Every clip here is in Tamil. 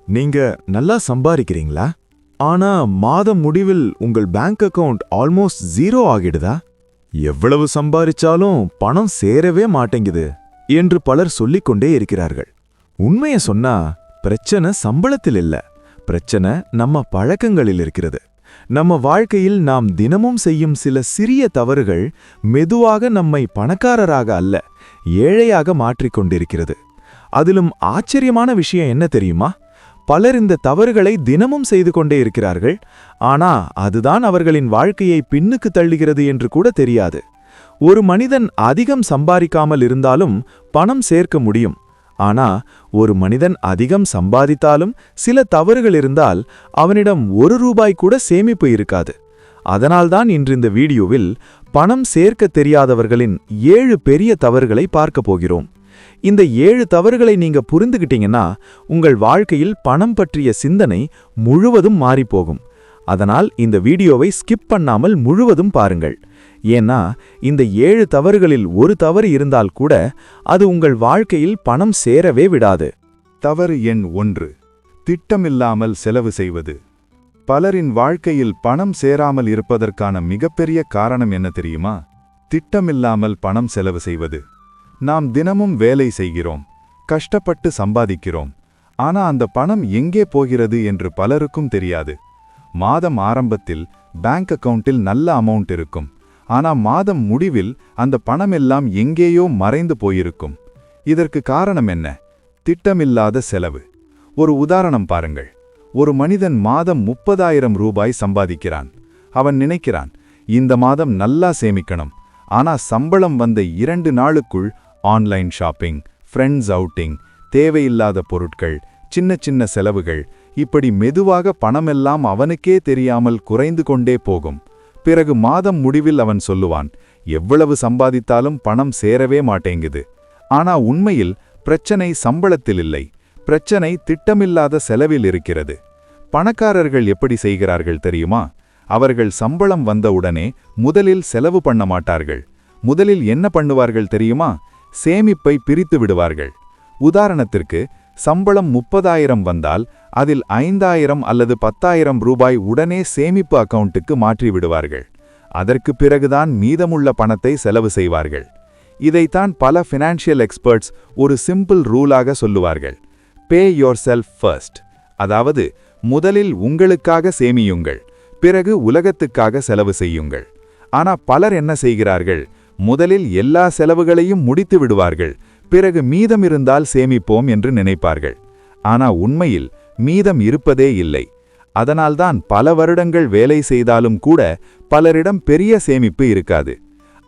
நீங்க நல்லா சம்பாதிக்கிறீங்களா? ஆனா மாதம் முடிவில் உங்கள் பேங்க் அக்கவுண்ட் ஆல்மோஸ்ட் 0 ஆகிடுதா? எவ்வளவு சம்பாதிச்சாலும் பணம் சேரவே மாட்டேங்குது என்று பலர் சொல்லிக்கொண்டே இருக்கிறார்கள். உண்மையை சொன்னா பிரச்சனை சம்பளத்தில் இல்ல, பிரச்சனை நம்ம பழக்கங்களில் இருக்கிறது. நம்ம வாழ்க்கையில் நாம் தினமும் செய்யும் சில சிறிய தவறுகள் மெதுவாக நம்மை பணக்காரராக அல்ல, ஏழையாக மாற்றிக்கொண்டிருக்கிறது. அதிலும் ஆச்சரியமான விஷயம் என்ன தெரியுமா? பலர் இந்த தவறுகளை தினமும் செய்து கொண்டே இருக்கிறார்கள். ஆனா அதுதான் அவர்களின் வாழ்க்கையை பின்னுக்கு தள்ளுகிறது என்று கூட தெரியாது. ஒரு மனிதன் அதிகம் சம்பாதிக்காமல் இருந்தாலும் பணம் சேர்க்க முடியும். ஆனா ஒரு மனிதன் அதிகம் சம்பாதித்தாலும் சில தவறுகள் இருந்தால் அவனிடம் ₹1 கூட சேமிப்பு இருக்காது. அதனால்தான் இன்று இந்த வீடியோவில் பணம் சேர்க்க தெரியாதவர்களின் 7 பெரிய தவறுகளை பார்க்க போகிறோம். இந்த 7 தவறுகளை நீங்க புரிந்துகிட்டீங்கன்னா உங்கள் வாழ்க்கையில் பணம் பற்றிய சிந்தனை முழுவதும் மாறிப்போகும். அதனால் இந்த வீடியோவை ஸ்கிப் பண்ணாமல் முழுவதும் பாருங்கள். ஏன்னா இந்த 7 தவறுகளில் ஒரு தவறு இருந்தால் கூட அது உங்கள் வாழ்க்கையில் பணம் சேரவே விடாது. தவறு எண் 1: திட்டமில்லாமல் செலவு செய்வது. பலரின் வாழ்க்கையில் பணம் சேராமல் இருப்பதற்கான மிகப்பெரிய காரணம் என்ன தெரியுமா? திட்டமில்லாமல் பணம் செலவு செய்வது. நாம் தினமும் வேலை செய்கிறோம், கஷ்டப்பட்டு சம்பாதிக்கிறோம். ஆனா அந்த பணம் எங்கே போகிறது என்று பலருக்கும் தெரியாது. மாதம் ஆரம்பத்தில் பேங்க் அக்கவுண்டில் நல்ல அமௌண்ட் இருக்கும். ஆனா மாதம் முடிவில் அந்த பணமெல்லாம் எங்கேயோ மறைந்து போயிருக்கும். இதற்கு காரணம் என்ன? திட்டமில்லாத செலவு. ஒரு உதாரணம் பாருங்கள். ஒரு மனிதன் மாதம் ₹30,000 சம்பாதிக்கிறான். அவன் நினைக்கிறான், இந்த மாதம் நல்லா சேமிக்கணும். ஆனா சம்பளம் வந்த 2 நாளுக்குள் ஆன்லைன் ஷாப்பிங், ஃப்ரெண்ட்ஸ் அவுட்டிங், தேவையில்லாத பொருட்கள், சின்ன சின்ன செலவுகள், இப்படி மெதுவாக பணமெல்லாம் அவனுக்கே தெரியாமல் குறைந்து கொண்டே போகும். பிறகு மாதம் முடிவில் அவன் சொல்லுவான், எவ்வளவு சம்பாதித்தாலும் பணம் சேரவே மாட்டேங்குது. ஆனா உண்மையில் பிரச்சனை சம்பளத்தில் இல்லை, பிரச்சனை திட்டமில்லாத செலவில் இருக்கிறது. பணக்காரர்கள் எப்படி செய்கிறார்கள் தெரியுமா? அவர்கள் சம்பளம் வந்தவுடனே முதலில் செலவு பண்ண மாட்டார்கள். முதலில் என்ன பண்ணுவார்கள் தெரியுமா? சேமிப்பை பிரித்து விடுவார்கள். உதாரணத்திற்கு, சம்பளம் 30,000 வந்தால் அதில் 5,000 அல்லது 10,000 உடனே சேமிப்பு அக்கவுண்ட்டுக்கு மாற்றி விடுவார்கள். அதற்கு பிறகுதான் மீதமுள்ள பணத்தை செலவு செய்வார்கள். இதைத்தான் பல ஃபினான்ஷியல் எக்ஸ்பர்ட்ஸ் ஒரு சிம்பிள் ரூலாக சொல்லுவார்கள். பே யோர் செல்ஃப் ஃபர்ஸ்ட். அதாவது முதலில் உங்களுக்காக சேமியுங்கள், பிறகு உலகத்துக்காக செலவு செய்யுங்கள். ஆனா பலர் என்ன செய்கிறார்கள்? முதலில் எல்லா செலவுகளையும் முடித்து விடுவார்கள், பிறகு மீதம் இருந்தால் சேமிப்போம் என்று நினைப்பார்கள். ஆனா உண்மையில் மீதம் இருப்பதே இல்லை. அதனால்தான் பல வருடங்கள் வேலை செய்தாலும் கூட பலரிடம் பெரிய சேமிப்பு இருக்காது.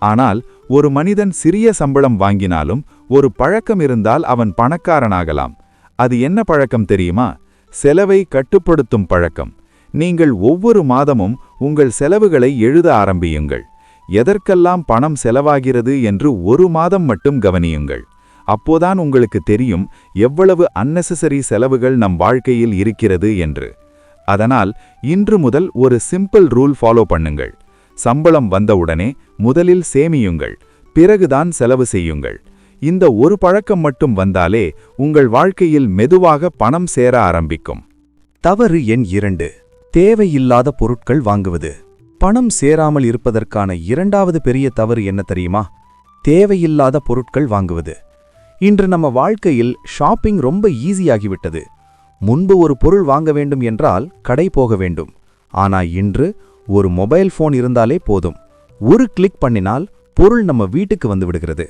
ஆனால் ஒரு மனிதன் சிறிய சம்பளம் வாங்கினாலும் ஒரு பழக்கம் இருந்தால் அவன் பணக்காரனாகலாம். அது என்ன பழக்கம் தெரியுமா? செலவை கட்டுப்படுத்தும் பழக்கம். நீங்கள் ஒவ்வொரு மாதமும் உங்கள் செலவுகளை எழுத ஆரம்பியுங்கள். எதற்கெல்லாம் பணம் செலவாகிறது என்று ஒரு மாதம் மட்டும் கவனியுங்கள். அப்போதான் உங்களுக்கு தெரியும் எவ்வளவு அன்னெசரி செலவுகள் நம் வாழ்க்கையில் இருக்கிறது என்று. அதனால் இன்று முதல் ஒரு சிம்பிள் ரூல் ஃபாலோ பண்ணுங்கள். சம்பளம் வந்தவுடனே முதலில் சேமியுங்கள், பிறகுதான் செலவு செய்யுங்கள். இந்த ஒரு பழக்கம் மட்டும் வந்தாலே உங்கள் வாழ்க்கையில் மெதுவாக பணம் சேர ஆரம்பிக்கும். தவறு எண் 2: தேவையில்லாத பொருட்கள் வாங்குவது. பணம் சேராமல் இருப்பதற்கான 2வது பெரிய தவறு என்ன தெரியுமா? தேவையில்லாத பொருட்கள் வாங்குவது. இன்று நம்ம வாழ்க்கையில் ஷாப்பிங் ரொம்ப ஈஸியாகிவிட்டது. முன்பு ஒரு பொருள் வாங்க வேண்டும் என்றால் கடை போக வேண்டும். ஆனா இன்று ஒரு மொபைல் போன் இருந்தாலே போதும், ஒரு கிளிக் பண்ணினால் பொருள் நம்ம வீட்டுக்கு வந்து விடுகிறது.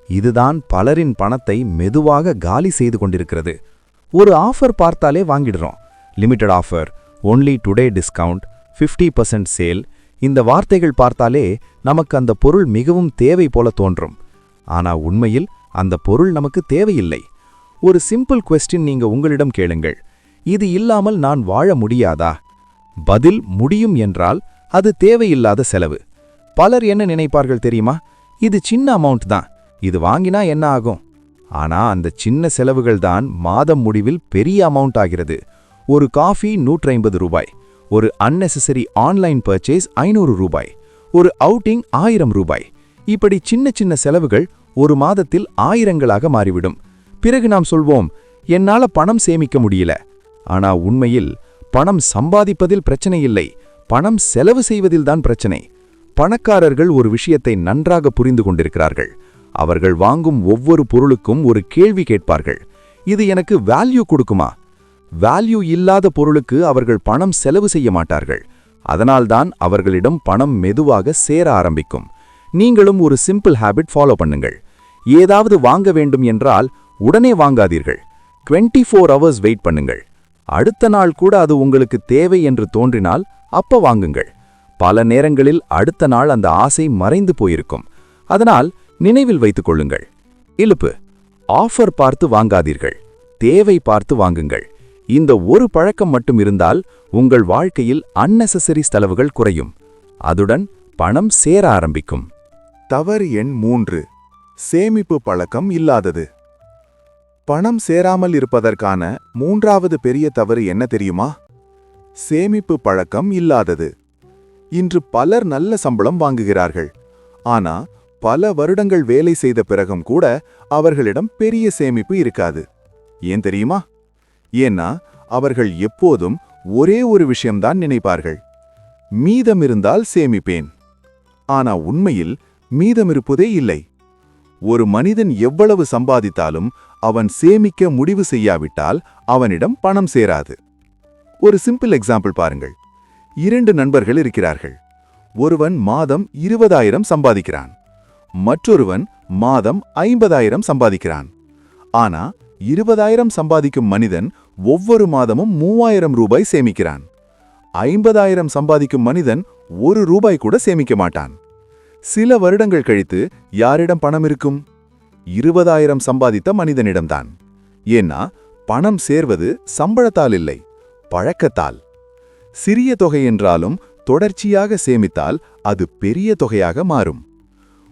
இதுதான் பலரின் பணத்தை மெதுவாக காலி செய்து கொண்டிருக்கிறது. ஒரு ஆஃபர் பார்த்தாலே வாங்கிடுறோம். Limited offer, only today discount, 50% sale. இந்த வார்த்தைகள் பார்த்தாலே நமக்கு அந்த பொருள் மிகவும் தேவை போல தோன்றும். ஆனா உண்மையில் அந்த பொருள் நமக்கு தேவையில்லை. ஒரு சிம்பிள் குவெஸ்டின் நீங்க உங்களிடம் கேளுங்கள், இது இல்லாமல் நான் வாழ முடியாதா? பதில் முடியும் என்றால் அது தேவையில்லாத செலவு. பலர் என்ன நினைப்பார்கள் தெரியுமா? இது சின்ன அமௌண்ட் தான், இது வாங்கினா என்ன ஆகும்? ஆனா அந்த சின்ன செலவுகள் தான் மாதம் முடிவில் பெரிய அமௌண்ட் ஆகிறது. ஒரு காஃபி ₹150, ஒரு அன்னெசரி ஆன்லைன் பர்ச்சேஸ் ₹500, ஒரு அவுட்டிங் ₹1000. இப்படி சின்ன சின்ன செலவுகள் ஒரு மாதத்தில் ஆயிரங்களாக மாறிவிடும். பிறகு நாம் சொல்வோம், என்னால பணம் சேமிக்க முடியல. ஆனா உண்மையில் பணம் சம்பாதிப்பதில் பிரச்சனை இல்லை, பணம் செலவு செய்வதில்தான் பிரச்சனை. பணக்காரர்கள் ஒரு விஷயத்தை நன்றாக புரிந்து கொண்டிருக்கிறார்கள். அவர்கள் வாங்கும் ஒவ்வொரு பொருளுக்கும் ஒரு கேள்வி கேட்பார்கள். இது எனக்கு வேல்யூ கொடுக்குமா? வேல்யூ இல்லாத பொருளுக்கு அவர்கள் பணம் செலவு செய்ய மாட்டார்கள். அதனால்தான் அவர்களிடம் பணம் மெதுவாக சேர ஆரம்பிக்கும். நீங்களும் ஒரு சிம்பிள் ஹேபிட் ஃபாலோ பண்ணுங்கள். ஏதாவது வாங்க வேண்டும் என்றால் உடனே வாங்காதீர்கள். 24 ஹவர்ஸ் வெயிட் பண்ணுங்கள். அடுத்த நாள் கூட அது உங்களுக்கு தேவை என்று தோன்றினால் அப்ப வாங்குங்கள். பல நேரங்களில் அடுத்த நாள் அந்த ஆசை மறைந்து போயிருக்கும். அதனால் நினைவில் வைத்துக் கொள்ளுங்கள். இழுப்பு ஆஃபர் பார்த்து வாங்காதீர்கள், தேவை பார்த்து வாங்குங்கள். இந்த ஒரு பழக்கம் மட்டும் இருந்தால் உங்கள் வாழ்க்கையில் அன்னெசசரி செலவுகள் குறையும். அதுடன் பணம் சேர ஆரம்பிக்கும். தவறு எண் 3, சேமிப்பு பழக்கம் இல்லாதது. பணம் சேராமல் இருப்பதற்கான 3வது பெரிய தவறு என்ன தெரியுமா? சேமிப்பு பழக்கம் இல்லாதது. இன்று பலர் நல்ல சம்பளம் வாங்குகிறார்கள். ஆனா பல வருடங்கள் வேலை செய்த பிறகும் கூட அவர்களிடம் பெரிய சேமிப்பு இருக்காது. ஏன் தெரியுமா? ஏன்னா அவர்கள் எப்போதும் ஒரே ஒரு விஷயம்தான் நினைப்பார்கள், மீதம் இருந்தால் சேமிப்பேன். ஆனா உண்மையில் மீதமிருப்பதே இல்லை. ஒரு மனிதன் எவ்வளவு சம்பாதித்தாலும் அவன் சேமிக்க முடிவு செய்யாவிட்டால் அவனிடம் பணம் சேராது. ஒரு சிம்பிள் எக்ஸாம்பிள் பாருங்கள். 2 நண்பர்கள் இருக்கிறார்கள். ஒருவன் மாதம் 20,000 சம்பாதிக்கிறான், மற்றொருவன் மாதம் 50,000 சம்பாதிக்கிறான். ஆனா 20,000 சம்பாதிக்கும் மனிதன் ஒவ்வொரு மாதமும் 3,000 ரூபாய் சேமிக்கிறான். 50,000 சம்பாதிக்கும் மனிதன் 1 ரூபாய் கூட சேமிக்க மாட்டான். சில வருடங்கள் கழித்து யாரிடம் பணம் இருக்கும்? 20,000 சம்பாதித்த மனிதனிடம்தான். ஏன்னா பணம் சேர்வது சம்பளத்தால் இல்லை, பழக்கத்தால். சிறிய தொகை என்றாலும் தொடர்ச்சியாக சேமித்தால் அது பெரிய தொகையாக மாறும்.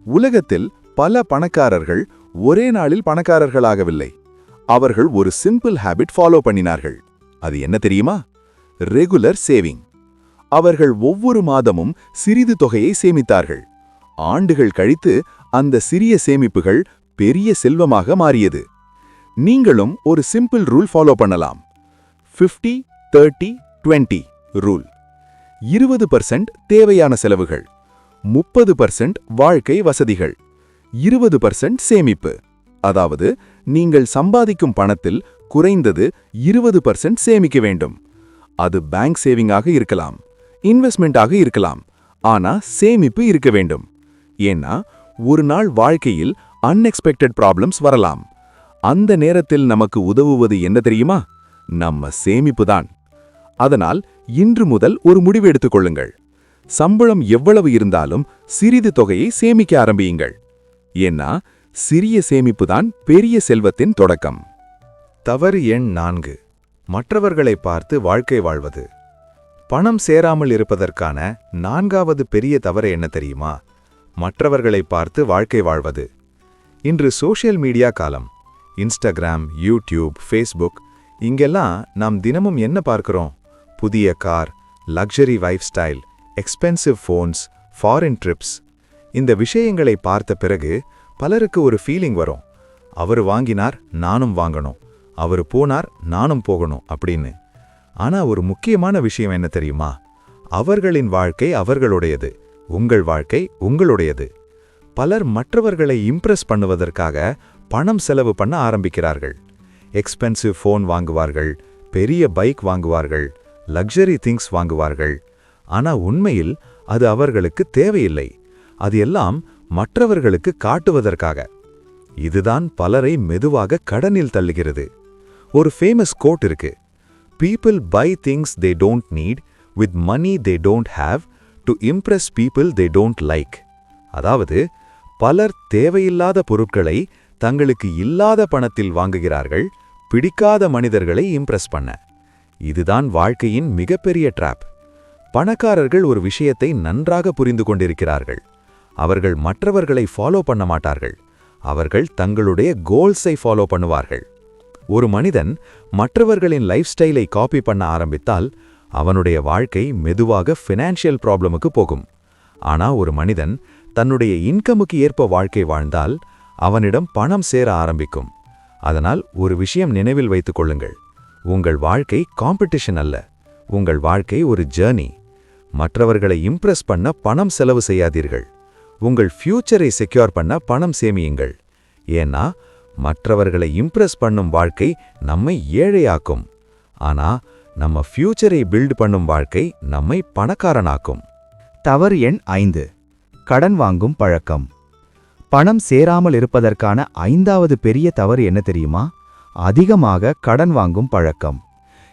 உலகத்தில் பல பணக்காரர்கள் ஒரே நாளில் பணக்காரர்களாகவில்லை. அவர்கள் ஒரு சிம்பிள் ஹேபிட் ஃபாலோ பண்ணினார்கள். அது என்ன தெரியுமா? Regular saving. அவர்கள் ஒவ்வொரு மாதமும் சிறிது தொகையை சேமித்தார்கள். ஆண்டுகள் கழித்து அந்த சிறிய சேமிப்புகள் பெரிய செல்வமாக மாறியது. நீங்களும் ஒரு சிம்பிள் ரூல் ஃபாலோ பண்ணலாம். 50-30-20 ரூல். 20% தேவையான செலவுகள், 30% வாழ்க்கை வசதிகள், 20% சேமிப்பு. அதாவது நீங்கள் சம்பாதிக்கும் பணத்தில் குறைந்தது 20% சேமிக்க வேண்டும். அது பேங்க் சேவிங்காக இருக்கலாம், இன்வெஸ்ட்மெண்டாக இருக்கலாம். ஆனா சேமிப்பு இருக்க வேண்டும். ஏன்னா ஒரு நாள் வாழ்க்கையில் அன்எக்ஸ்பெக்டட் ப்ராப்ளம்ஸ் வரலாம். அந்த நேரத்தில் நமக்கு உதவுவது என்ன தெரியுமா? நம்ம சேமிப்பு தான். அதனால் இன்று முதல் ஒரு முடிவு எடுத்துக் கொள்ளுங்கள். சம்பளம் எவ்வளவு இருந்தாலும் சிறிது தொகையை சேமிக்க ஆரம்பியுங்கள். ஏன்னா சிறிய சேமிப்பு தான் பெரிய செல்வத்தின் தொடக்கம். தவறு எண் 4, மற்றவர்களை பார்த்து வாழ்க்கை வாழ்வது. பணம் சேராமல் இருப்பதற்கான 4வது பெரிய தவறு என்ன தெரியுமா? மற்றவர்களை பார்த்து வாழ்க்கை வாழ்வது. இன்று சோஷியல் மீடியா காலம். இன்ஸ்டாகிராம், யூடியூப், ஃபேஸ்புக், இங்கெல்லாம் நாம் தினமும் என்ன பார்க்கிறோம்? புதிய car, luxury lifestyle, expensive phones, foreign trips. இந்த விஷயங்களை பார்த்த பிறகு பலருக்கு ஒரு ஃபீலிங் வரும், அவர் வாங்கினார் நானும் வாங்கணும், அவர் போனார் நானும் போகணும் அப்படின்னு. ஆனா ஒரு முக்கியமான விஷயம் என்ன தெரியுமா? அவர்களின் வாழ்க்கை அவர்களுடையது, உங்கள் வாழ்க்கை உங்களுடையது. பலர் மற்றவர்களை இம்ப்ரெஸ் பண்ணுவதற்காக பணம் செலவு பண்ண ஆரம்பிக்கிறார்கள். எக்ஸ்பென்சிவ் ஃபோன் வாங்குவார்கள், பெரிய பைக் வாங்குவார்கள், லக்ஸரி திங்ஸ் வாங்குவார்கள். ஆனா உண்மையில் அது அவர்களுக்கு தேவையில்லை. அது எல்லாம் மற்றவர்களுக்கு காட்டுவதற்காக. இதுதான் பலரை மெதுவாக கடனில் தள்ளுகிறது. ஒரு ஃபேமஸ் கோட் இருக்கு, people buy things they don't need with money they don't have to impress people they don't like. அதாவது பலர் தேவையில்லாத பொருட்களை தங்களுக்கு இல்லாத பணத்தில் வாங்குகிறார்கள், பிடிக்காத மனிதர்களை இம்ப்ரெஸ் பண்ண. இதுதான் வாழ்க்கையின் மிகப்பெரிய ட்ராப். பணக்காரர்கள் ஒரு விஷயத்தை நன்றாக புரிந்து கொண்டிருக்கிறார்கள். அவர்கள் மற்றவர்களை ஃபாலோ பண்ண மாட்டார்கள், அவர்கள் தங்களுடைய கோல்ஸை ஃபாலோ பண்ணுவார்கள். ஒரு மனிதன் மற்றவர்களின் லைஃப் ஸ்டைலை காப்பி பண்ண ஆரம்பித்தால் அவனுடைய வாழ்க்கை மெதுவாக ஃபினான்ஷியல் ப்ராப்ளமுக்கு போகும். ஆனா ஒரு மனிதன் தன்னுடைய இன்கமுக்கு ஏற்ப வாழ்க்கை வாழ்ந்தால் அவனிடம் பணம் சேர ஆரம்பிக்கும். அதனால் ஒரு விஷயம் நினைவில் வைத்துக் கொள்ளுங்கள், உங்கள் வாழ்க்கை காம்படிஷன் அல்ல, உங்கள் வாழ்க்கை ஒரு ஜர்னி. மற்றவர்களை இம்ப்ரெஸ் பண்ண பணம் செலவு செய்யாதீர்கள். உங்கள் ஃபியூச்சரை செக்யூர் பண்ண பணம் சேமியுங்கள். ஏன்னா மற்றவர்களை இம்ப்ரெஸ் பண்ணும் வாழ்க்கை நம்மை ஏழையாக்கும். ஆனா நம்ம ஃபியூச்சரை பில்ட் பண்ணும் வாழ்க்கை நம்மை பணக்காரனாக்கும். தவறு எண் 5. கடன் வாங்கும் பழக்கம். பணம் சேராமல் இருப்பதற்கான 5வது பெரிய தவறு என்ன தெரியுமா? அதிகமாக கடன் வாங்கும் பழக்கம்.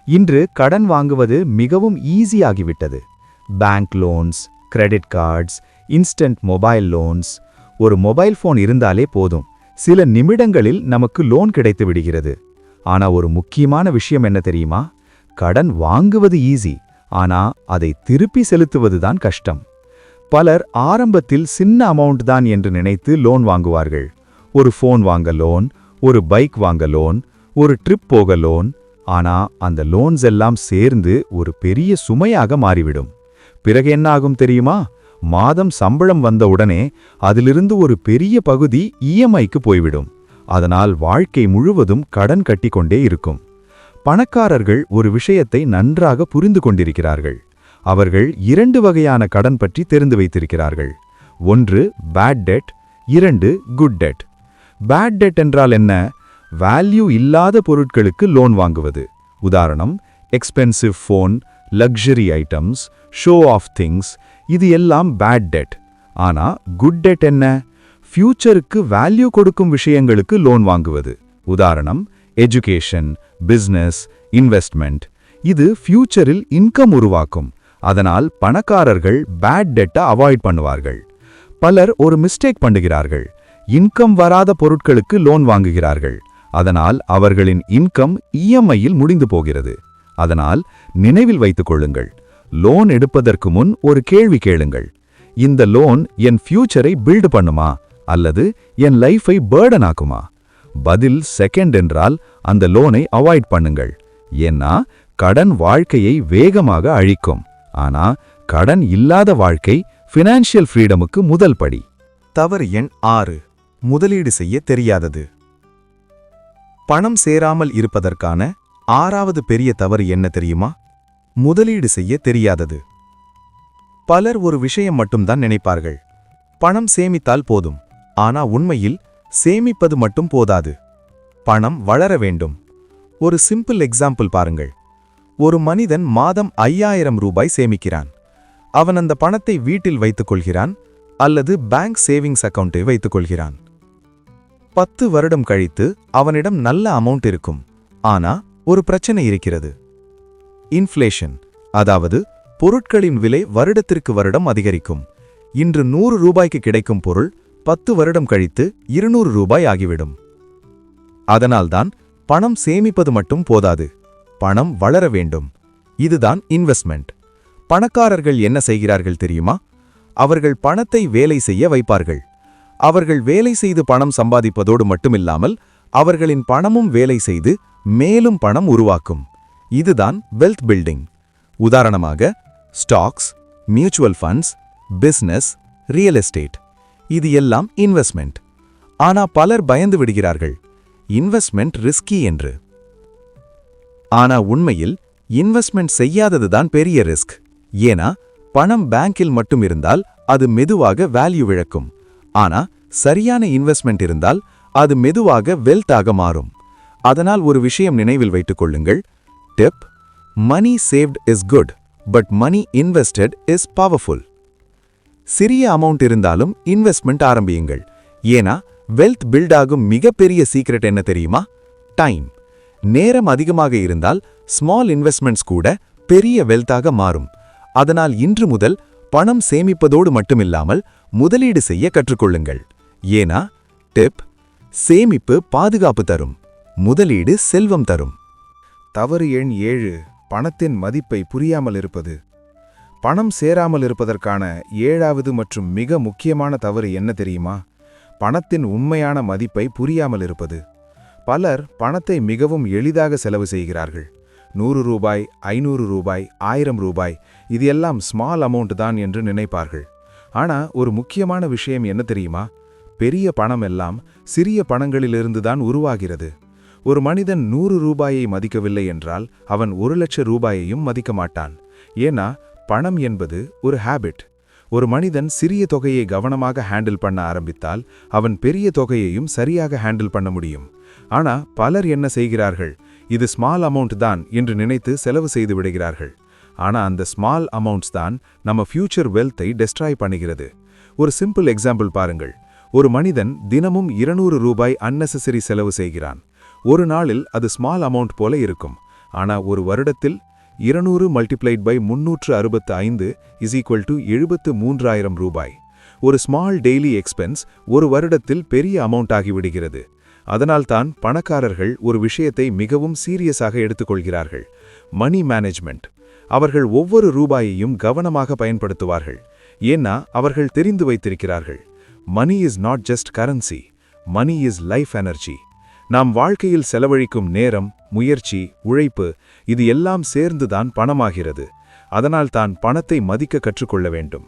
இன்று கடன் வாங்குவது மிகவும் ஈஸியாகிவிட்டது. Bank loans, credit cards, instant mobile loans. ஒரு மொபைல் ஃபோன் இருந்தாலே போதும், சில நிமிடங்களில் நமக்கு லோன் கிடைத்து விடுகிறது. ஆனா ஒரு முக்கியமான விஷயம் என்ன தெரியுமா? கடன் வாங்குவது ஈஸி, ஆனா அதை திருப்பி செலுத்துவதுதான் கஷ்டம். பலர் ஆரம்பத்தில் சின்ன அமௌண்ட் தான் என்று நினைத்து லோன் வாங்குவார்கள். ஒரு ஃபோன் வாங்க லோன், ஒரு பைக் வாங்க லோன், ஒரு ட்ரிப் போக லோன். ஆனா அந்த லோன்ஸ் எல்லாம் சேர்ந்து ஒரு பெரிய சுமையாக மாறிவிடும். பிறகு என்ன ஆகும் தெரியுமா? மாதம் சம்பளம் வந்த உடனே அதிலிருந்து ஒரு பெரிய பகுதி இஎம்ஐக்கு போய்விடும். அதனால் வாழ்க்கை முழுவதும் கடன் கட்டிக்கொண்டே இருக்கும். பணக்காரர்கள் ஒரு விஷயத்தை நன்றாக புரிந்து கொண்டிருக்கிறார்கள். அவர்கள் 2 வகையான கடன் பற்றி தெரிந்து வைத்திருக்கிறார்கள். 1 bad debt, 2 good debt. Bad debt என்றால் என்ன? வேல்யூ இல்லாத பொருட்களுக்கு லோன் வாங்குவது. உதாரணம், expensive phone, luxury items, show off things. இது எல்லாம் பேட் டெட். ஆனா குட் டெட் என்ன? ஃபியூச்சருக்கு வேல்யூ கொடுக்கும் விஷயங்களுக்கு லோன் வாங்குவது. உதாரணம், எஜுகேஷன், பிசினஸ், இன்வெஸ்ட்மெண்ட். இது ஃபியூச்சரில் இன்கம் உருவாக்கும். அதனால் பணக்காரர்கள் பேட் டெட்டை அவாய்ட் பண்ணுவார்கள். பலர் ஒரு மிஸ்டேக் பண்ணுகிறார்கள். இன்கம் வராத பொருட்களுக்கு லோன் வாங்குகிறார்கள். அதனால் அவர்களின் இன்கம் இஎம்ஐயில் முடிந்து போகிறது. அதனால் நினைவில் வைத்துக் கொள்ளுங்கள், லோன் எடுப்பதற்கு முன் ஒரு கேள்வி கேளுங்கள். இந்த லோன் என் ஃபியூச்சரை பில்ட் பண்ணுமா அல்லது என் லைஃபை பர்டன் ஆக்குமா? பதில் செகண்ட் என்றால் அந்த லோனை அவாய்ட் பண்ணுங்கள். ஏன்னா கடன் வாழ்க்கையை வேகமாக அழிக்கும். ஆனா கடன் இல்லாத வாழ்க்கை ஃபினான்ஷியல் ஃப்ரீடமுக்கு முதல் படி. தவறு எண் 6. முதலீடு செய்ய தெரியாதது. பணம் சேராமல் இருப்பதற்கான 6வது பெரிய தவறு என்ன தெரியுமா? முதலீடு செய்ய தெரியாதது. பலர் ஒரு விஷயம் மட்டும்தான் நினைப்பார்கள், பணம் சேமித்தால் போதும். ஆனா உண்மையில் சேமிப்பது மட்டும் போதாது, பணம் வளர வேண்டும். ஒரு சிம்பிள் எக்ஸாம்பிள் பாருங்கள். ஒரு மனிதன் மாதம் 5000 ரூபாய் சேமிக்கிறான். அவன் அந்த பணத்தை வீட்டில் வைத்துக் கொள்கிறான் அல்லது பேங்க் சேவிங்ஸ் அக்கவுண்டை வைத்துக் கொள்கிறான். 10 வருடம் கழித்து அவனிடம் நல்ல அமௌண்ட் இருக்கும். ஆனா ஒரு பிரச்சனை இருக்கிறது. இன்ஃப்ளேஷன், அதாவது பொருட்களின் விலை வருடத்திற்கு வருடம் அதிகரிக்கும். இன்று 100 ரூபாய்க்கு கிடைக்கும் பொருள் 10 வருடம் கழித்து 200 ரூபாய் ஆகிவிடும். அதனால்தான் பணம் சேமிப்பது மட்டும் போதாது, பணம் வளர வேண்டும். இதுதான் இன்வெஸ்ட்மெண்ட். பணக்காரர்கள் என்ன செய்கிறார்கள் தெரியுமா? அவர்கள் பணத்தை வேலை செய்ய வைப்பார்கள். அவர்கள் வேலை செய்து பணம் சம்பாதிப்பதோடு மட்டுமில்லாமல் அவர்களின் பணமும் வேலை செய்து மேலும் பணம் உருவாக்கும். இதுதான் வெல்த் பில்டிங். உதாரணமாக stocks, mutual funds, business, real estate. இது எல்லாம் இன்வெஸ்ட்மெண்ட். ஆனா பலர் பயந்து விடுகிறார்கள், இன்வெஸ்ட்மெண்ட் ரிஸ்கி என்று. ஆனா உண்மையில் இன்வெஸ்ட்மெண்ட் செய்யாததுதான் பெரிய ரிஸ்க். ஏன்னா பணம் பேங்கில் மட்டும் இருந்தால் அது மெதுவாக வேல்யூ இழக்கும். ஆனா சரியான இன்வெஸ்ட்மெண்ட் இருந்தால் அது மெதுவாக வெல்த்தாக மாறும். அதனால் ஒரு விஷயம் நினைவில் வைத்துக் கொள்ளுங்கள். Tip: money saved is good, but money invested is powerful. சிறிய அமௌண்ட் இருந்தாலும் இன்வெஸ்ட்மெண்ட் ஆரம்பியுங்கள். ஏன்னா வெல்த் பில்ட் ஆகும் மிகப்பெரிய சீக்ரெட் என்ன தெரியுமா? டைம். நேரம் அதிகமாக இருந்தால் ஸ்மால் இன்வெஸ்ட்மெண்ட்ஸ் கூட பெரிய வெல்த்தாக மாறும். அதனால் இன்று முதல் பணம் சேமிப்பதோடு மட்டுமில்லாமல் முதலீடு செய்ய கற்றுக்கொள்ளுங்கள். ஏன்னா டிப்: சேமிப்பு பாதுகாப்பு தரும், முதலீடு செல்வம் தரும். தவறு எண் 7. பணத்தின் மதிப்பை புரியாமல் இருப்பது. பணம் சேராமல் இருப்பதற்கான 7வது மற்றும் மிக முக்கியமான தவறு என்ன தெரியுமா? பணத்தின் உண்மையான மதிப்பை புரியாமல் இருப்பது. பலர் பணத்தை மிகவும் எளிதாக செலவு செய்கிறார்கள். 100 ரூபாய், 500 ரூபாய், 1000 ரூபாய், இது எல்லாம் ஸ்மால் அமௌண்ட் தான் என்று நினைப்பார்கள். ஆனா ஒரு முக்கியமான விஷயம் என்ன தெரியுமா? பெரிய பணம் எல்லாம் சிறிய பணங்களிலிருந்து தான் உருவாகிறது. ஒரு மனிதன் 100 ரூபாயை மதிக்கவில்லை என்றால் அவன் 1,00,000 ரூபாயையும் மதிக்க மாட்டான். ஏன்னா பணம் என்பது ஒரு ஹேபிட். ஒரு மனிதன் சிறிய தொகையை கவனமாக ஹேண்டில் பண்ண ஆரம்பித்தால் அவன் பெரிய தொகையையும் சரியாக ஹேண்டில் பண்ண முடியும். ஆனா பலர் என்ன செய்கிறார்கள், இது ஸ்மால் அமௌண்ட் தான் என்று நினைத்து செலவு செய்து விடுகிறார்கள். ஆனா அந்த ஸ்மால் அமௌண்ட்ஸ் தான் நம்ம ஃபியூச்சர் வெல்த்தை டெஸ்ட்ராய் பண்ணுகிறது. ஒரு சிம்பிள் எக்ஸாம்பிள் பாருங்கள். ஒரு மனிதன் தினமும் 200 ரூபாய் அன்னெசரி செலவு செய்கிறான். ஒரு நாளில் அது ஸ்மால் அமௌண்ட் போல இருக்கும். ஆனா ஒரு வருடத்தில் 200 multiplied by 365 is equal to 73,000 ரூபாய். ஒரு ஸ்மால் டெய்லி எக்ஸ்பென்ஸ் ஒரு வருடத்தில் பெரிய அமௌண்ட் ஆகிவிடுகிறது. அதனால்தான் பணக்காரர்கள் ஒரு விஷயத்தை மிகவும் சீரியஸாக எடுத்துக்கொள்கிறார்கள், மணி மேனேஜ்மெண்ட். அவர்கள் ஒவ்வொரு ரூபாயையும் கவனமாக பயன்படுத்துவார்கள். ஏன்னா அவர்கள் தெரிந்து வைத்திருக்கிறார்கள், money is not just currency, money is life energy. நாம் வாழ்க்கையில் செலவழிக்கும் நேரம், முயற்சி, உழைப்பு இது எல்லாம் சேர்ந்துதான் பணமாகிறது. அதனால்தான் பணத்தை மதிக்க கற்றுக்கொள்ள வேண்டும்.